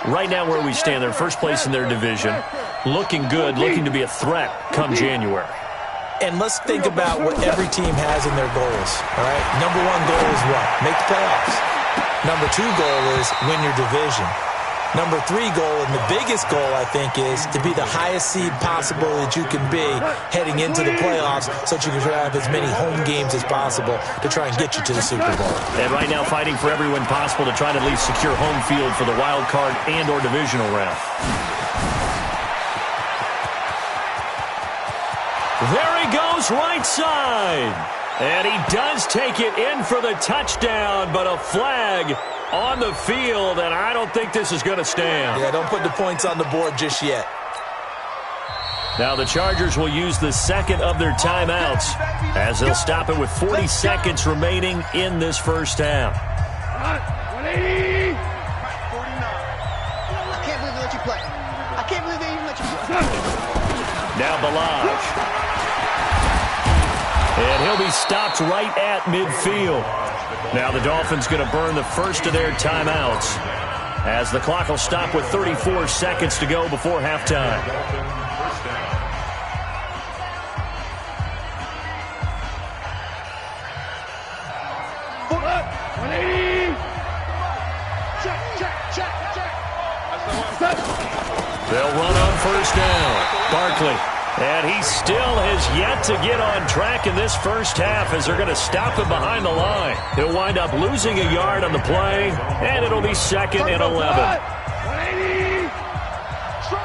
right now where we stand, they're first place in their division, looking good, looking to be a threat come January. And let's think about what every team has in their goals, all right? Number one goal is what? Make the playoffs. Number two goal is win your division. Number three goal, and the biggest goal, I think, is to be the highest seed possible that you can be heading into the playoffs so that you can have as many home games as possible to try and get you to the Super Bowl. And right now fighting for every win possible to try to at least secure home field for the wild card and or divisional round. There he goes, right side. And he does take it in for the touchdown, but a flag on the field, and I don't think this is going to stand. Yeah, don't put the points on the board just yet. Now the Chargers will use the second of their timeouts as they'll stop it with 40 seconds remaining in this first half. 180. 49. I can't believe they let you play. I can't believe they even let you play. Now Balaj. And he'll be stopped right at midfield. Now the Dolphins going to burn the first of their timeouts as the clock will stop with 34 seconds to go before halftime. They'll run on first down. Barkley. And he still has yet to get on track in this first half as they're going to stop him behind the line. He'll wind up losing a yard on the play, and it'll be second and 11. 180. Yes, sir.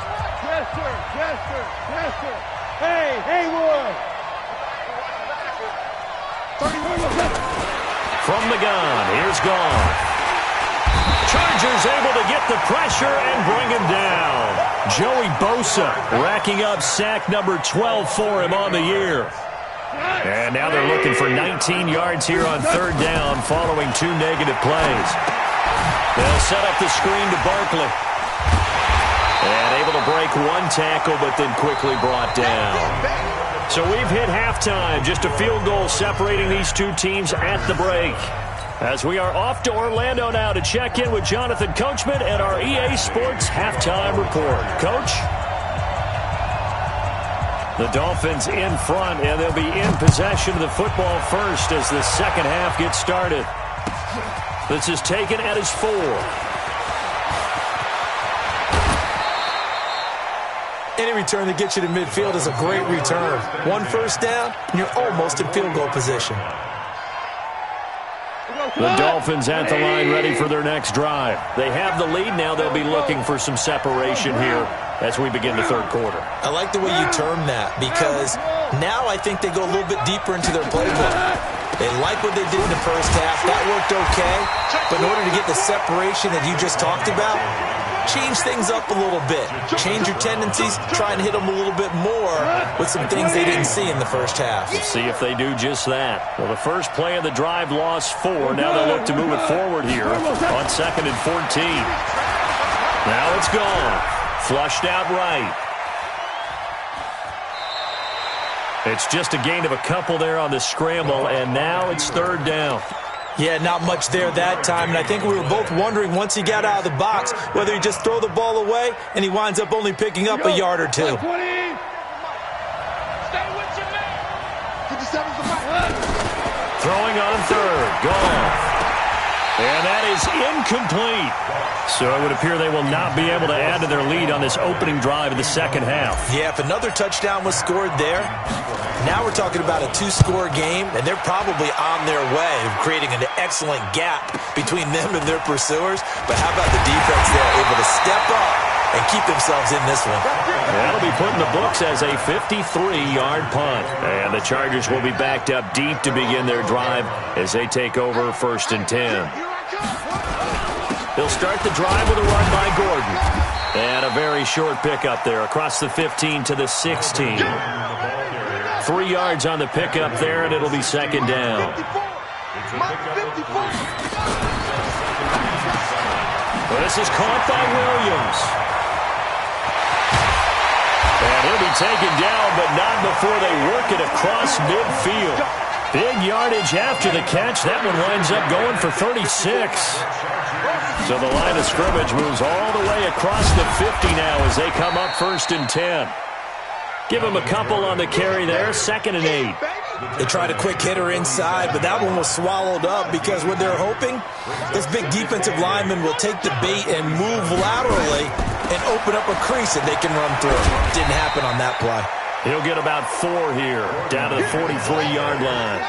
Yes, sir. Yes, sir. Hey, Haywood. 31. From the gun, here's Goff. Chargers able to get the pressure and bring him down. Joey Bosa racking up sack number 12 for him on the year. And now they're looking for 19 yards here on third down following two negative plays. They'll set up the screen to Barkley. And able to break one tackle, but then quickly brought down. So we've hit halftime. Just a field goal separating these two teams at the break. As we are off to Orlando now to check in with Jonathan Coachman and our EA Sports halftime report. Coach? The Dolphins in front, and they'll be in possession of the football first as the second half gets started. This is taken at his 4. Any return that gets you to midfield is a great return. One first down, and you're almost in field goal position. The Dolphins at the line ready for their next drive. They have the lead. Now they'll be looking for some separation here as we begin the third quarter. I like the way you term that because now I think they go a little bit deeper into their playbook. They like what they did in the first half. That worked okay. But in order to get the separation that you just talked about, change things up a little bit. Change your tendencies. Try and hit them a little bit more with some things they didn't see in the first half. Let's see if they do just that. Well, the first play of the drive lost 4. Now they'll look to move it forward here on second and 14. Now it's gone. Flushed out right. It's just a gain of a couple there on the scramble, and now it's third down. Yeah, not much there that time, and I think we were both wondering once he got out of the box whether he just throw the ball away, and he winds up only picking up a yard or two. Stay with your man. 57's the back. Throwing on third. Goff. And that is incomplete. So it would appear they will not be able to add to their lead on this opening drive of the second half. Yeah, if another touchdown was scored there, now we're talking about a 2-score game, and they're probably on their way of creating an excellent gap between them and their pursuers. But how about the defense there, able to step up and keep themselves in this one? That'll be put in the books as a 53-yard punt. And the Chargers will be backed up deep to begin their drive as they take over first and 10. They'll start the drive with a run by Gordon. And a very short pickup there across the 15 to the 16. 3 yards on the pickup there, and it'll be second down. Well, this is caught by Williams. And he'll be taken down, but not before they work it across midfield. Big yardage after the catch. That one winds up going for 36. So the line of scrimmage moves all the way across the 50 now as they come up 1st and 10. Give him a couple on the carry there, 2nd and 8. They tried a quick hitter inside, but that one was swallowed up because what they're hoping, this big defensive lineman will take the bait and move laterally and open up a crease that they can run through. Didn't happen on that play. He'll get about 4 here, down to the 43-yard line.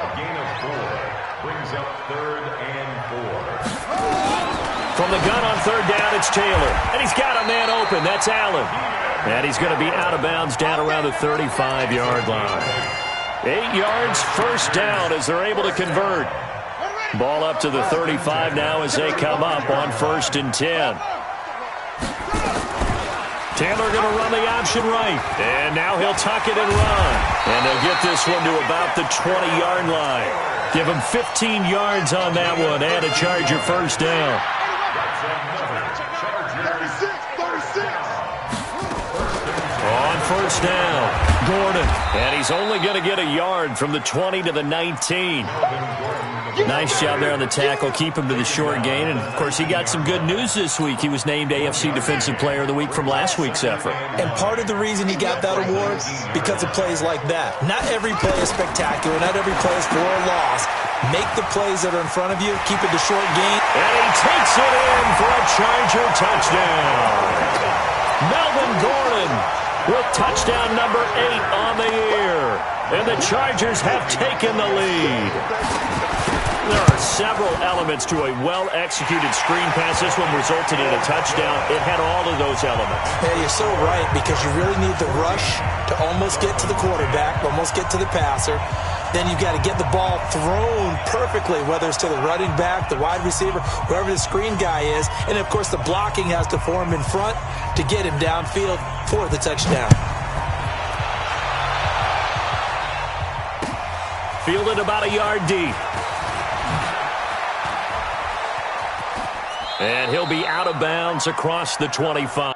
A gain of 4 brings up 3rd and 4. From the gun on 3rd down, it's Taylor. And he's got a man open. That's Allen. And he's going to be out of bounds down around the 35-yard line. 8 yards, 1st down as they're able to convert. Ball up to the 35 now as they come up on 1st and 10. Taylor going to run the option right. And now he'll tuck it and run. And they'll get this one to about the 20-yard line. Give him 15 yards on that one and a Charger 1st down. On 1st down, Gordon. And he's only going to get a yard from the 20 to the 19. Nice job there on the tackle. Keep him to the short gain. And, of course, he got some good news this week. He was named AFC Defensive Player of the Week from last week's effort. And part of the reason he got that award, because of plays like that. Not every play is spectacular. Not every play is for a loss. Make the plays that are in front of you. Keep it to short gain. And he takes it in for a Charger touchdown. Melvin Gordon with touchdown number 8 on the year. And the Chargers have taken the lead. There are several elements to a well-executed screen pass. This one resulted in a touchdown. It had all of those elements. Yeah, you're so right, because you really need the rush to almost get to the quarterback, almost get to the passer. Then you've got to get the ball thrown perfectly, whether it's to the running back, the wide receiver, wherever the screen guy is. And, of course, the blocking has to form in front to get him downfield for the touchdown. Fielded about a yard deep. And he'll be out of bounds across the 25.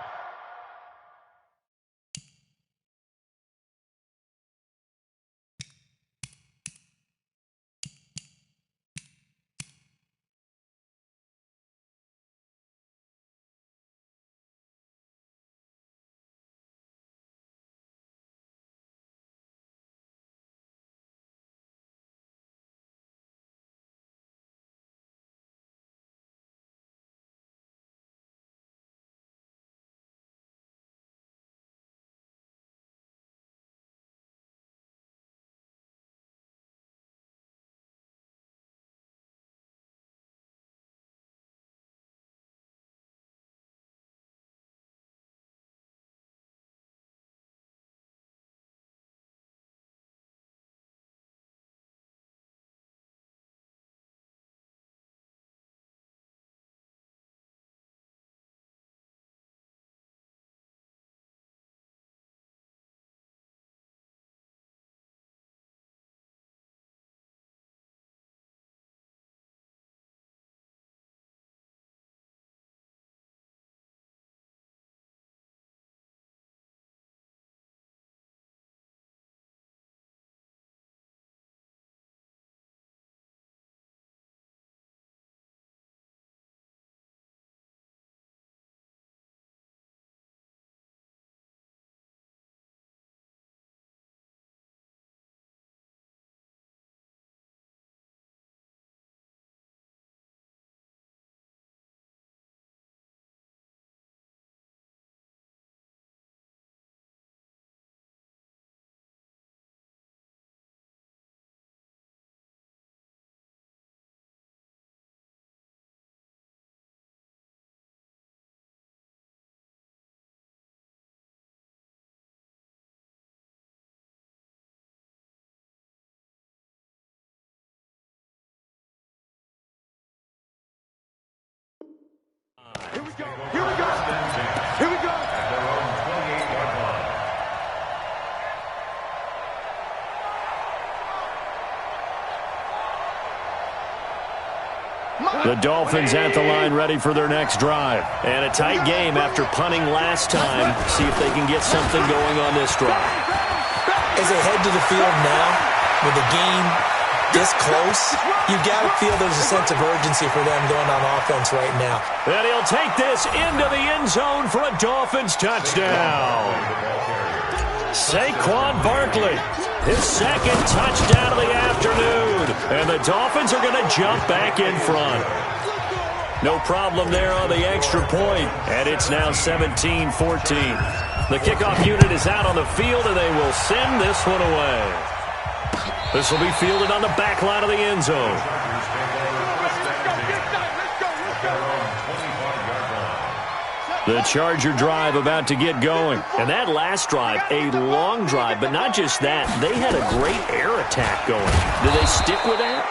Here we go. Here we go. Here we go. At their own 28-yard line. The Dolphins at the line ready for their next drive. And a tight game after punting last time. See if they can get something going on this drive. As they head to the field now with the game this close, you got to feel there's a sense of urgency for them going on offense right now. And he'll take this into the end zone for a Dolphins touchdown. Saquon Barkley, his second touchdown of the afternoon. And the Dolphins are going to jump back in front. No problem there on the extra point. And it's now 17-14. The kickoff unit is out on the field, and they will send this one away. This will be fielded on the back line of the end zone. The Charger drive about to get going. And that last drive, a long drive, but not just that. They had a great air attack going. Do they stick with that?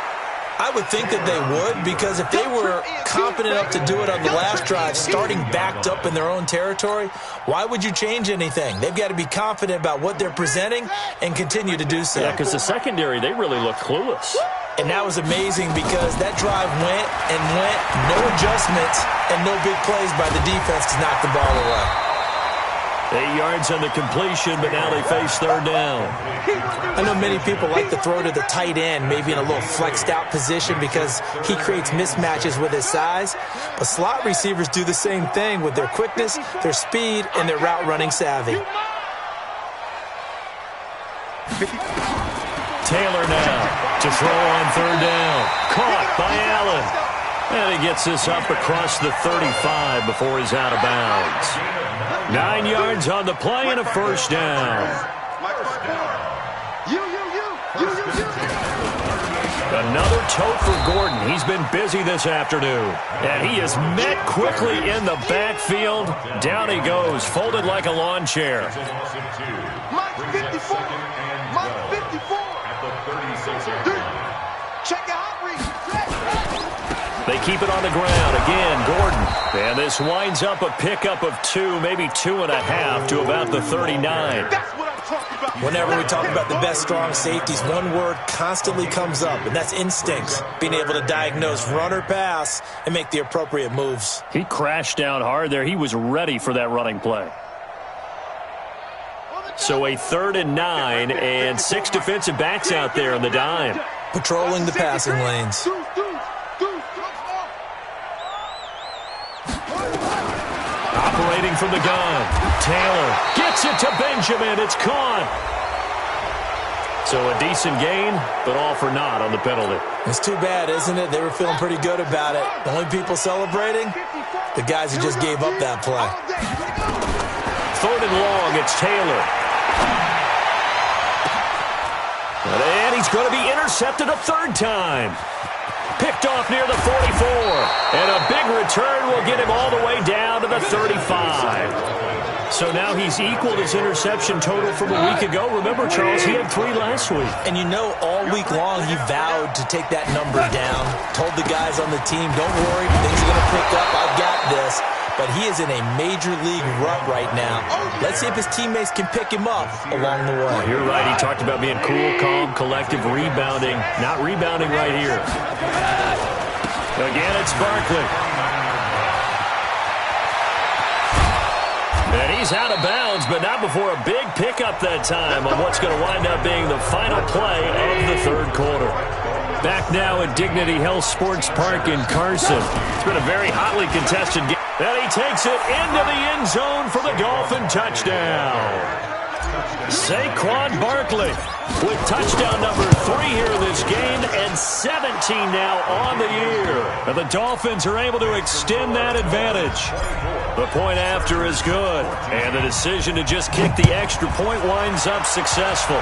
I would think that they would, because if they were confident enough to do it on the last drive, starting backed up in their own territory, why would you change anything? They've got to be confident about what they're presenting and continue to do so. Yeah, because the secondary, they really look clueless. And that was amazing because that drive went and went, no adjustments, and no big plays by the defense to knock the ball away. 8 yards on the completion, but now they face third down. I know many people like to throw to the tight end, maybe in a little flexed out position because he creates mismatches with his size. But slot receivers do the same thing with their quickness, their speed, and their route running savvy. Taylor now to throw on third down. Caught by Allen. And he gets this up across the 35 before he's out of bounds. 9 yards on the play and a first down. Another tote for Gordon. He's been busy this afternoon. And he is met quickly in the backfield. Down he goes, folded like a lawn chair. Mike 54. Mike 54. Check out Reed. They keep it on the ground. Again, Gordon. And this winds up a pickup of 2, maybe 2.5 to about the 39. That's what I'm talking about. Whenever we talk about the best strong safeties, one word constantly comes up, and that's instincts. Being able to diagnose run or pass and make the appropriate moves. He crashed down hard there. He was ready for that running play. So a 3rd and 9 and 6 defensive backs out there on the dime. Patrolling the passing lanes. Operating from the gun. Taylor gets it to Benjamin. It's caught. So a decent gain, but all for naught on the penalty. It's too bad, isn't it? They were feeling pretty good about it. The only people celebrating, the guys who just gave up that play. 3rd and long, it's Taylor. And he's going to be intercepted a 3rd time. Picked off near the 44. And a big return will get him all the way down to the 35. So now he's equaled his interception total from a week ago. Remember, Charles, he had 3 last week. And you know, all week long he vowed to take that number down. Told the guys on the team, don't worry, things are going to pick up. I've got this. But he is in a major league rut right now. Let's see if his teammates can pick him up along the way. You're right. He talked about being cool, calm, collective, rebounding. Not rebounding right here. Again, it's Barkley. And he's out of bounds, but not before a big pickup that time on what's going to wind up being the final play of the 3rd quarter. Back now at Dignity Health Sports Park in Carson. It's been a very hotly contested game. And he takes it into the end zone for the Dolphin touchdown. Saquon Barkley with touchdown number 3 here in this game and 17 now on the year. And the Dolphins are able to extend that advantage. The point after is good. And the decision to just kick the extra point winds up successful.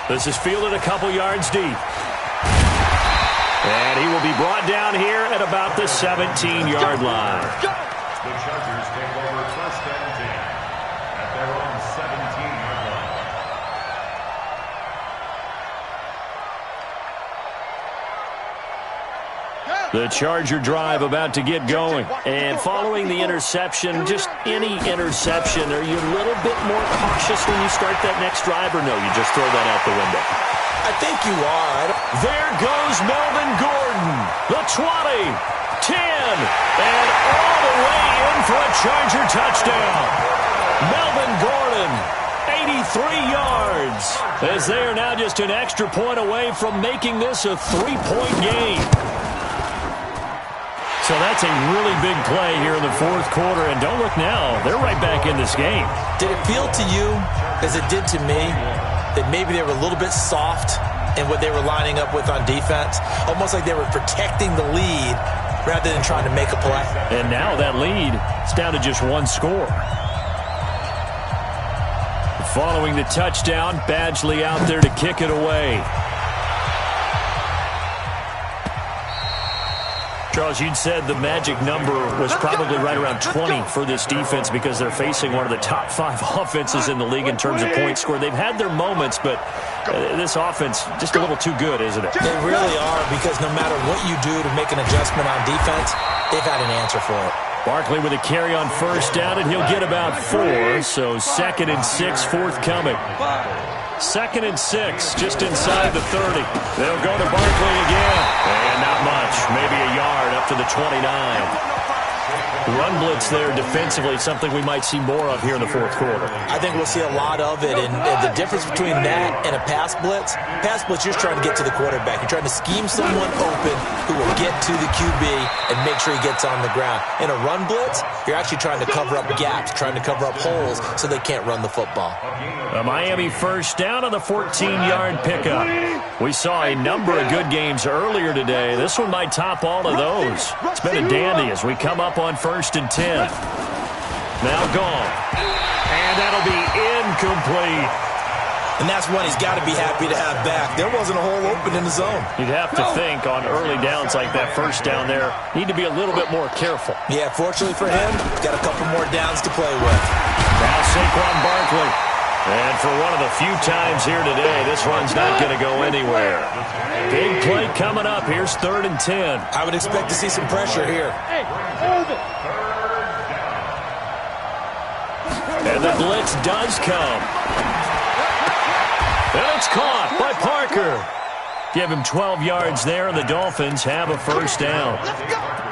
This is fielded a couple yards deep. And he will be brought down here at about the 17-yard line. The Chargers take over 1st and 10 at their own 17-yard line. The Charger drive about to get going. And following the interception, just any interception, are you a little bit more cautious when you start that next drive, or no, you just throw that out the window? I think you are. There goes Melvin Gordon. The 20, 10, and all the way in for a Charger touchdown. Melvin Gordon 83 yards, as they are now just an extra point away from making this a 3-point game. So that's a really big play here in the fourth quarter, and don't look now, they're right back in this game. Did it feel to you, as it did to me, that maybe they were a little bit soft in what they were lining up with on defense? Almost like they were protecting the lead rather than trying to make a play. And now that lead is down to just one score. Following the touchdown, Badgley out there to kick it away. Charles, you'd said the magic number was probably right around 20 for this defense because they're facing one of the top 5 offenses in the league in terms of points scored. They've had their moments, but this offense just a little too good, isn't it? They really are, because no matter what you do to make an adjustment on defense, they've had an answer for it. Barkley with a carry on first down, and he'll get about 4, so 2nd and 6 forthcoming. 2nd and 6, just inside the 30. They'll go to Barkley again, and not much, maybe a yard up to the 29. Run blitz there defensively, something we might see more of here in the fourth quarter. I think we'll see a lot of it, and the difference between that and a pass blitz, you're trying to get to the quarterback. You're trying to scheme someone open who will get to the QB and make sure he gets on the ground. In a run blitz, you're actually trying to cover up gaps, trying to cover up holes so they can't run the football. A Miami first down on the 14-yard pickup. We saw a number of good games earlier today. This one might top all of those. It's been a dandy as we come up on 1st and 10. Now gone. And that'll be incomplete. And that's one he's got to be happy to have back. There wasn't a hole open in the zone. You'd have to think on early downs like that first down there, need to be a little bit more careful. Yeah, fortunately for him, got a couple more downs to play with. Now Saquon Barkley. And for one of the few times here today, this run's not going to go anywhere. Big play coming up. Here's 3rd and 10. I would expect to see some pressure here. And the blitz does come. And it's caught by Parker. Give him 12 yards there, and the Dolphins have a first down.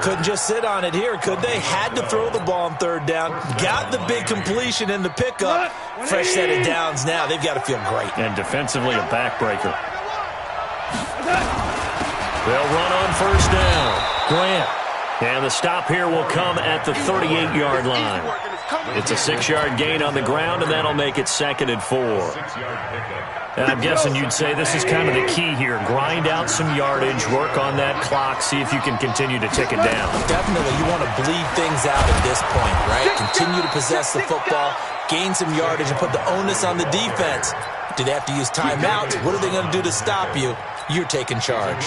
Couldn't just sit on it here, could they? Had to throw the ball on 3rd down. Got the big completion in the pickup. Fresh set of downs now. They've got to feel great. And defensively, a backbreaker. They'll run on first down. Grant. And the stop here will come at the 38-yard line. It's a 6-yard gain on the ground, and that'll make it 2nd and 4. And I'm guessing you'd say this is kind of the key here. Grind out some yardage, work on that clock, see if you can continue to tick it down. Definitely. You want to bleed things out at this point, right? Continue to possess the football, gain some yardage, and put the onus on the defense. Do they have to use timeouts? What are they going to do to stop you? You're taking charge.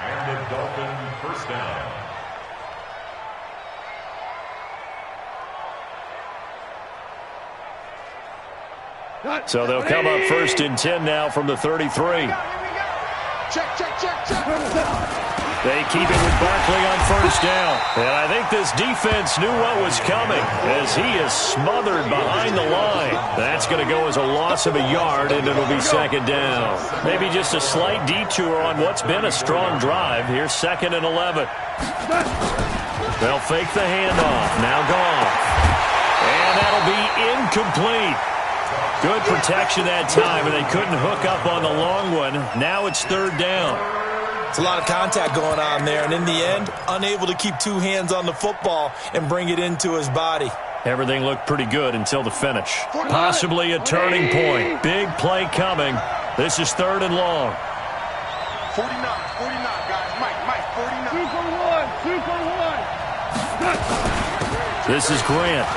And the Dolphin first down. So they'll come up 1st and 10 now from the 33. Check. They keep it with Barkley on first down. And I think this defense knew what was coming as he is smothered behind the line. That's going to go as a loss of a yard, and it'll be 2nd down. Maybe just a slight detour on what's been a strong drive. Here's 2nd and 11. They'll fake the handoff. Now gone. And that'll be incomplete. Good protection that time, and they couldn't hook up on the long one. Now it's 3rd down. It's a lot of contact going on there, and in the end, unable to keep 2 hands on the football and bring it into his body. Everything looked pretty good until the finish. Possibly a turning point. Big play coming. This is 3rd and long. 49, guys. Mike, 49. 2 for 1. This is Grant.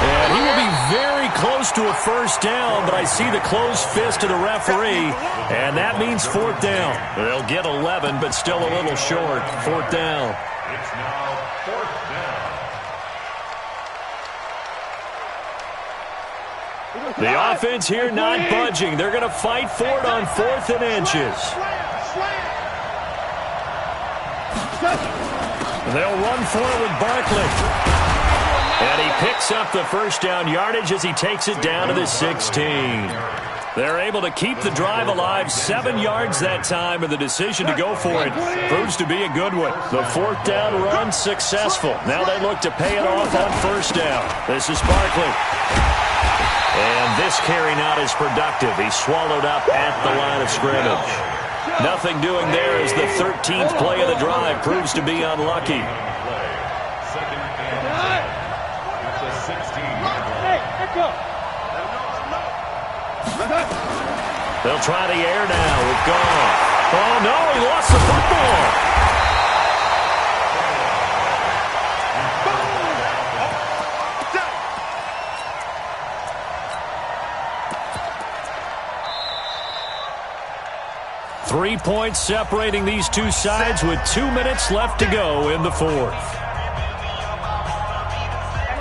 And he will be very close to a first down, but I see the closed fist of the referee, and that means 4th down. They'll get 11, but still a little short. 4th down. It's now 4th down. The offense here not budging. They're going to fight for it on 4th and inches. They'll run for it with Barkley. And he picks up the first down yardage as he takes it down to the 16. They're able to keep the drive alive, 7 yards that time, and the decision to go for it proves to be a good one. The 4th down run successful. Now they look to pay it off on 1st down. This is Barkley. And this carry not as productive. He's swallowed up at the line of scrimmage. Nothing doing there as the 13th play of the drive proves to be unlucky. Second and 10. It's a 16-yard line. Hey, let's go. They'll try the air now with Goff. Oh, no, he lost the football. Three points separating these two sides with 2 minutes left to go in the 4th.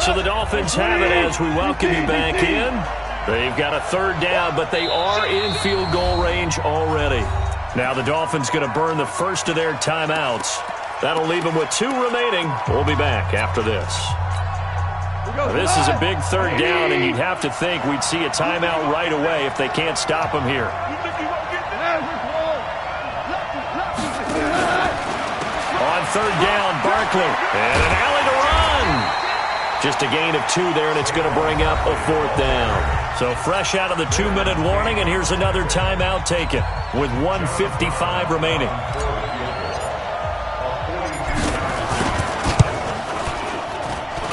So the Dolphins have it as we welcome you back in. They've got a 3rd down, but they are in field goal range already. Now the Dolphins going to burn the first of their timeouts. That'll leave them with 2 remaining. We'll be back after this. This is a big 3rd down, and you'd have to think we'd see a timeout right away if they can't stop them here. On 3rd down, Barkley. And an alley to run. Just a gain of 2 there, and it's going to bring up a 4th down. So fresh out of the 2-minute warning, and here's another timeout taken with 1:55 remaining.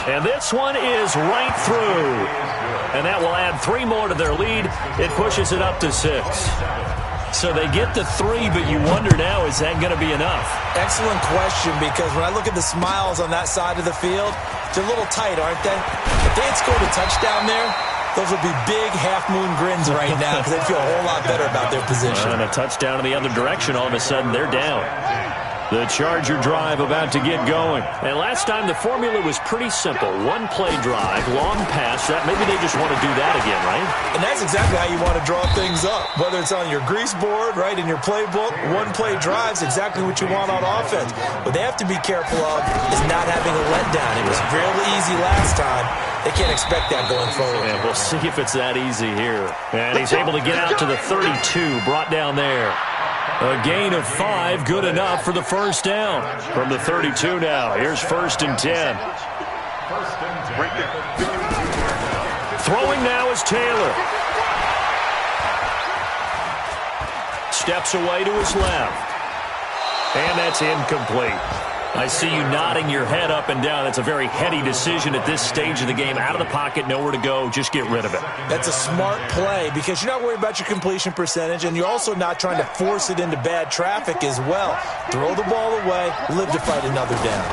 And this one is right through. And that will add 3 more to their lead. It pushes it up to 6. So they get to 3, but you wonder now, is that going to be enough? Excellent question, because when I look at the smiles on that side of the field, they're a little tight, aren't they? If they had scored a touchdown there, those would be big half-moon grins right now because they'd feel a whole lot better about their position. And a touchdown in the other direction, all of a sudden they're down. The Charger drive about to get going. And last time the formula was pretty simple. 1-play drive, long pass. That maybe they just want to do that again, right? And that's exactly how you want to draw things up. Whether it's on your grease board, right, in your playbook, 1-play drive's exactly what you want on offense. What they have to be careful of is not having a letdown. It was really easy last time. They can't expect that going forward. And we'll see if it's that easy here. And he's able to get out to the 32, brought down there. A gain of 5, good enough for the 1st down. From the 32 now, here's 1st and 10. Throwing now is Taylor. Steps away to his left. And that's incomplete. I see you nodding your head up and down. That's a very heady decision at this stage of the game. Out of the pocket, nowhere to go. Just get rid of it. That's a smart play because you're not worried about your completion percentage, and you're also not trying to force it into bad traffic as well. Throw the ball away, live to fight another down.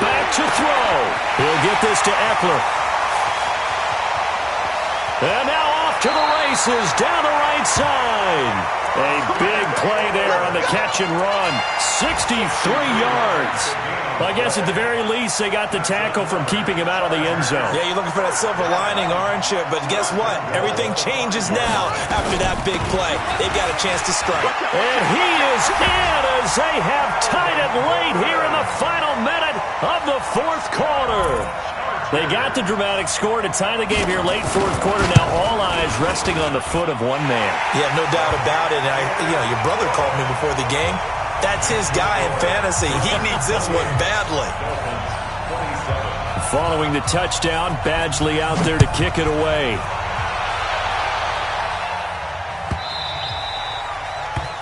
Back to throw. He'll get this to Eckler. And now off to the races down the right side. A big play there on the catch and run. 63 yards. Well, I guess at the very least they got the tackle from keeping him out of the end zone. Yeah, you're looking for that silver lining, aren't you? But guess what? Everything changes now after that big play. They've got a chance to strike. And he is in as they have tied it late here in the final minute of the 4th quarter. They got the dramatic score to tie the game here late 4th quarter. Now all eyes resting on the foot of one man. Yeah, no doubt about it. Your brother called me before the game. That's his guy in fantasy. He needs this one badly. Following the touchdown, Badgley out there to kick it away.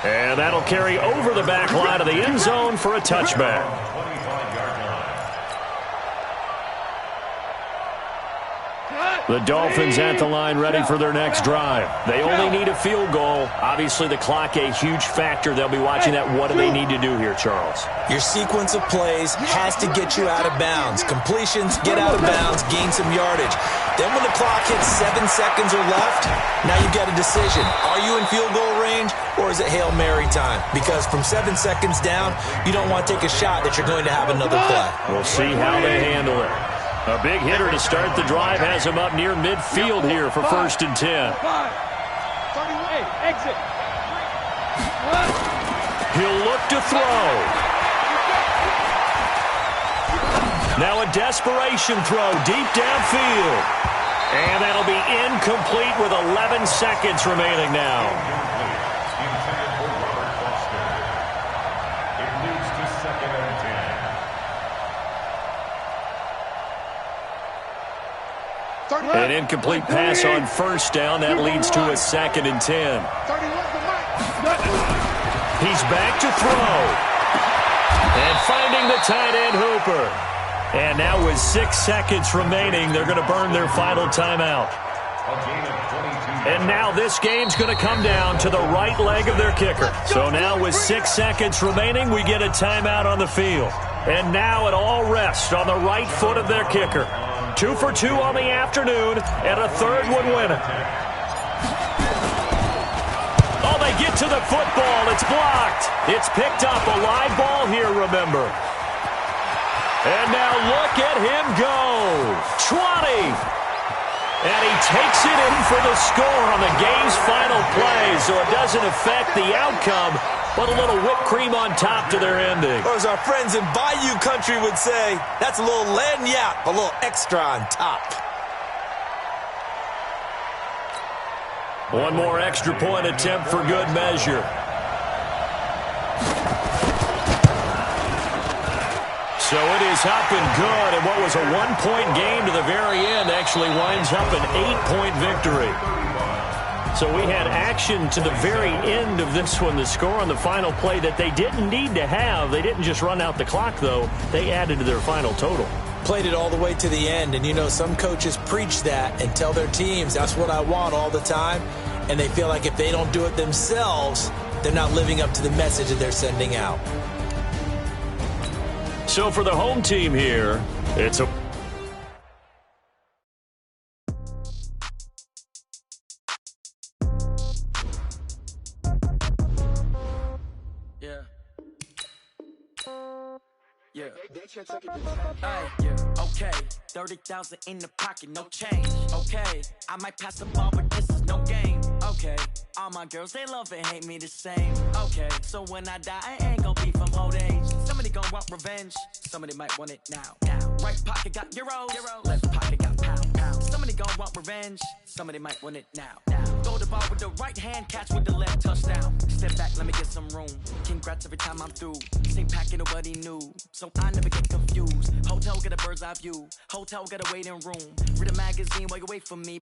And that'll carry over the back line of the end zone for a touchback. The Dolphins at the line ready for their next drive. They only need a field goal. Obviously, the clock a huge factor. They'll be watching that. What do they need to do here, Charles? Your sequence of plays has to get you out of bounds. Completions, get out of bounds, gain some yardage. Then when the clock hits 7 seconds or left, now you've got a decision. Are you in field goal range or is it Hail Mary time? Because from 7 seconds down, you don't want to take a shot that you're going to have another play. We'll see how they handle it. A big hitter to start the drive has him up near midfield here for 1st and 10. Exit. He'll look to throw. Now a desperation throw deep downfield. And that'll be incomplete with 11 seconds remaining now. Intended for Robert Foster. It leads to 2nd and 10. An incomplete pass on first down. That leads to a 2nd and 10. He's back to throw. And finding the tight end Hooper. And now with 6 seconds remaining, they're going to burn their final timeout. And now this game's going to come down to the right leg of their kicker. So now with 6 seconds remaining, we get a timeout on the field. And now it all rests on the right foot of their kicker. 2 for 2 on the afternoon, and a third one winning. Oh, they get to the football. It's blocked. It's picked up. A live ball here, remember. And now look at him go. 20. And he takes it in for the score on the game's final play, so it doesn't affect the outcome, but a little whipped cream on top to their ending. Or as our friends in Bayou Country would say, that's a little lagniappe, a little extra on top. One more extra point attempt for good measure. So it is up and good, and what was a 1-point game to the very end actually winds up an 8-point victory. So we had action to the very end of this one, the score on the final play that they didn't need to have. They didn't just run out the clock, though. They added to their final total. Played it all the way to the end, and you know some coaches preach that and tell their teams, that's what I want all the time, and they feel like if they don't do it themselves, they're not living up to the message that they're sending out. So for the home team here, it's a... Yeah. Hey, yeah. Okay. 30,000 in the pocket, no change. Okay. I might pass the ball, but this is no game. Okay. All my girls, they love and hate me the same. Okay. So when I die, I ain't gonna be from old age. Somebody gonna want revenge. Somebody might want it now. Right pocket got euros. Left pocket got pound. Somebody gonna want revenge. Somebody might want it now. Throw the ball with the right hand, catch with the left, touchdown. Step back, let me get some room. Congrats every time I'm through. Same packet, nobody knew. So I never get confused. Hotel get a bird's eye view. Hotel get a waiting room. Read a magazine while you wait for me.